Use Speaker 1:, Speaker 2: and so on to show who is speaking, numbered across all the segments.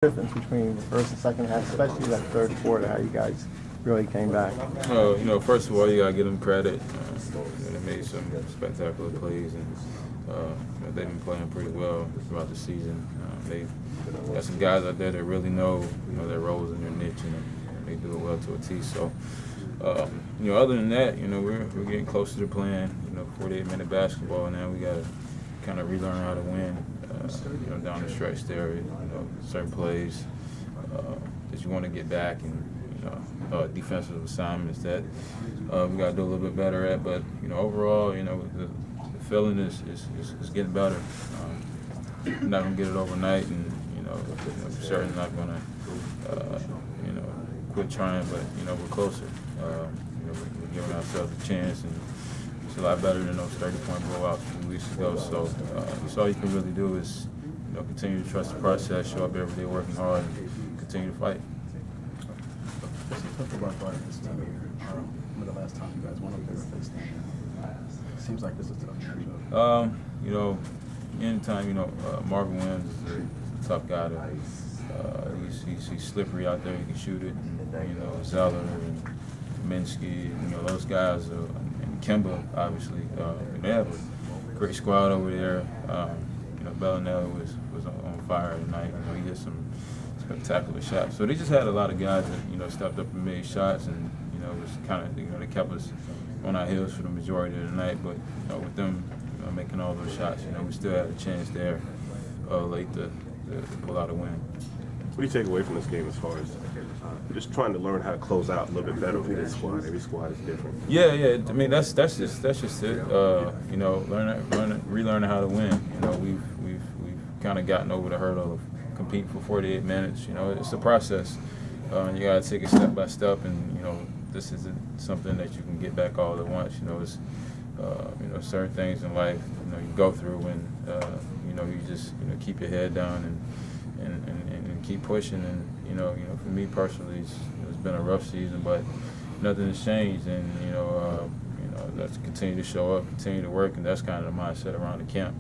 Speaker 1: Difference between the first and second half, especially that third quarter, how you guys really came back?
Speaker 2: First of all, you got to give them credit. They made some spectacular plays, and they've been playing pretty well throughout the season. They got some guys out there that really know their roles and their niche, and they do it well to a T. So, other than that, we're getting closer to playing 48-minute basketball now. We got to kind of relearn how to win. Down the stretch there, certain plays that you want to get back, and defensive assignments that we got to do a little bit better at. But overall, the feeling is getting better. We're not gonna get it overnight, and we're certainly not gonna quit trying. But we're closer. We're giving ourselves a chance, and it's a lot better than those 30-point blowouts a few weeks ago. So that's all you can really do is continue to trust the process, show up every day working hard, and continue to fight.
Speaker 3: What's the tough about this team here? When the last time you guys went up there and faced them? Seems like this is a tough matchup.
Speaker 2: Anytime Marvin Williams is a tough guy. He's slippery out there. He can shoot it. And, Zeller and Minsky, those guys, and Kemba, obviously. They have a great squad over there. Bellinelli was on fire tonight. He hit some spectacular shots. So they just had a lot of guys that stepped up and made shots, and it was kind of they kept us on our heels for the majority of the night. But with them making all those shots, we still had a chance there late to pull out a win.
Speaker 4: What do you take away from this game as far as just trying to learn how to close out a little bit better with this squad? Every squad is different.
Speaker 2: Yeah. I mean, that's just it. Relearning how to win. We've kind of gotten over the hurdle of competing for 48 minutes. It's a process. You got to take it step by step, and this isn't something that you can get back all at once. It's certain things in life you go through, and you just keep your head down and keep pushing. And for me personally, it's been a rough season, but nothing has changed, and let's continue to show up, continue to work, and that's kind of the mindset around the camp.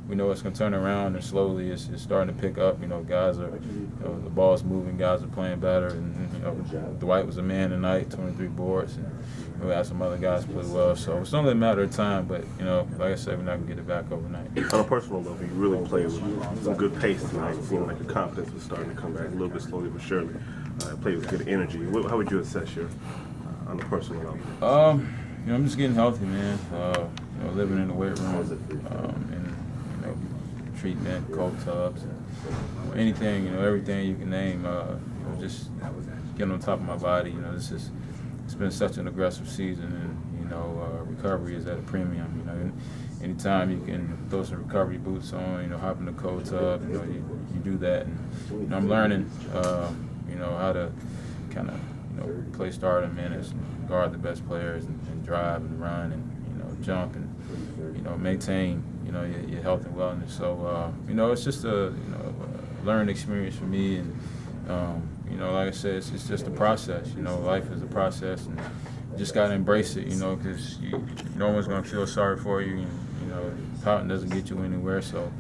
Speaker 2: We know it's going to turn around, and slowly it's starting to pick up. Guys are, the ball's moving, guys are playing better, and Dwight was a man tonight, 23 boards, and we had some other guys play well. So it's only a matter of time, but like I said, we're not going to get it back overnight.
Speaker 4: On a personal level, you really played with some good pace tonight. It seemed like your confidence was starting to come back a little bit slowly but surely. Played with good energy. How would you assess your on a personal level?
Speaker 2: I'm just getting healthy, man. Living in the weight room, and treatment, cold tubs, anything, everything you can name. Just getting on top of my body. It's been such an aggressive season, and recovery is at a premium. Anytime you can throw some recovery boots on, hop in the cold tub, you do that. And I'm learning, how to kind of play starting minutes and guard the best players and drive and run and jump and maintain your health and wellness. So it's just a learning experience for me, and like I said, it's just a process. Life is a process, and you just gotta embrace it. Because no one's gonna feel sorry for you. And, pouting doesn't get you anywhere. So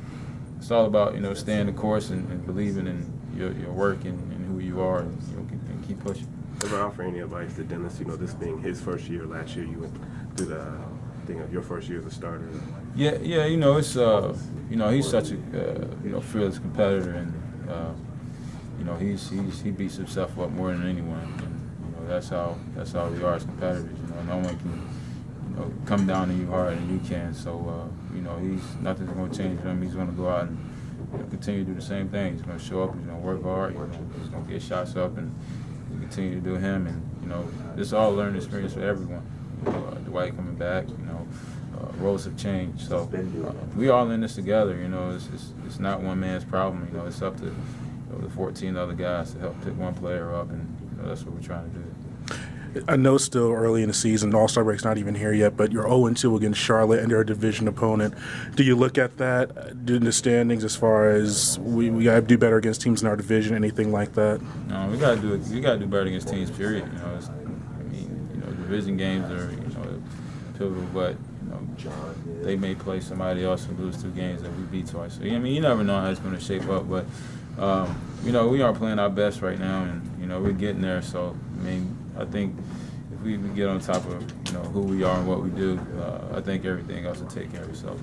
Speaker 2: it's all about staying the course and believing in your work and who you are, and keep pushing.
Speaker 4: Ever offer any advice to Dennis? This being his first year. Last year you went through the thing of your first year as a starter.
Speaker 2: Yeah. It's he's such a fearless competitor, and he beats himself up more than anyone. And that's how we are as competitors. No one can come down on you harder than you can. So nothing's going to change for him. He's going to go out and continue to do the same thing. He's going to show up. He's going to work hard. He's going to get shots up and continue to do him. And this is all a learning experience for everyone. Dwight coming back. Roles have changed. So we all in this together. It's not one man's problem. It's up to the 14 other guys to help pick one player up, and that's what we're trying to do.
Speaker 5: I know it's still early in the season. The All-Star break's not even here yet, but you're 0-2 against Charlotte, and they're a division opponent. Do you look at that in the standings as far as we got to do better against teams in our division, anything like that?
Speaker 2: No, we got to do it. We got to do better against teams. Period. Division games are pivotal, but they may play somebody else and lose 2 games that we beat twice. So you never know how it's going to shape up, but You know, we are playing our best right now, and you know, we're getting there. So I mean, I think if we get on top of, you know, who we are and what we do, I think everything else will take care of itself.